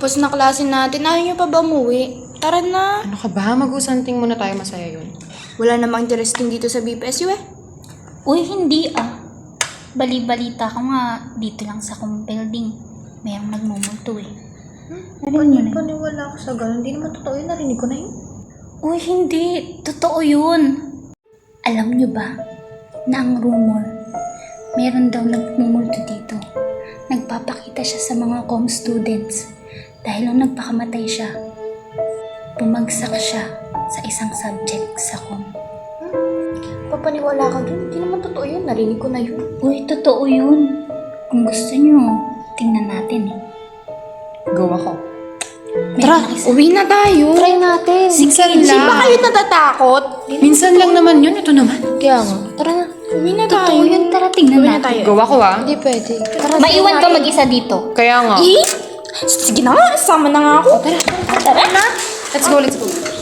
Tapos na klase natin, ayaw niyo pa ba umuwi? Tara na. Ano ka ba? Mag-usanting muna tayo, masaya yun. Wala namang interesting dito sa BPSU eh. Uy, hindi ah. Bali-balita ko nga dito lang sa kong building. Mayroong nagmumulto eh. Paniwala ako sa gano'n. Hindi naman totoo yun. Narinig ko na yun. Uy, hindi. Totoo yun. Alam nyo ba na ang rumor, meron daw nagmumulto dito. Nagpapakita siya sa mga com students dahil nung nagpakamatay siya, bumagsak siya sa isang subject sa com. Papaniwala ka dun. Hindi naman totoo yun. Narinig ko na yun. Uy, totoo yun. Kung gusto nyo, tingnan natin eh. Go ako. Tara, uwi na tayo. Try natin. Minsan Hindi lang. ba kayo natatakot? Minsan lang naman yun. Ito naman. Kaya nga. Tara na. Uwi na tayo. Totoo yun, tara tingnan Uwi na natin. tayo. Go ako ah. Hindi pwede. Tara, Maiwan ka mag-isa dito. Kaya nga. Sige na nga. Sama na nga ako. Tara. Tara na. Let's go, let's go.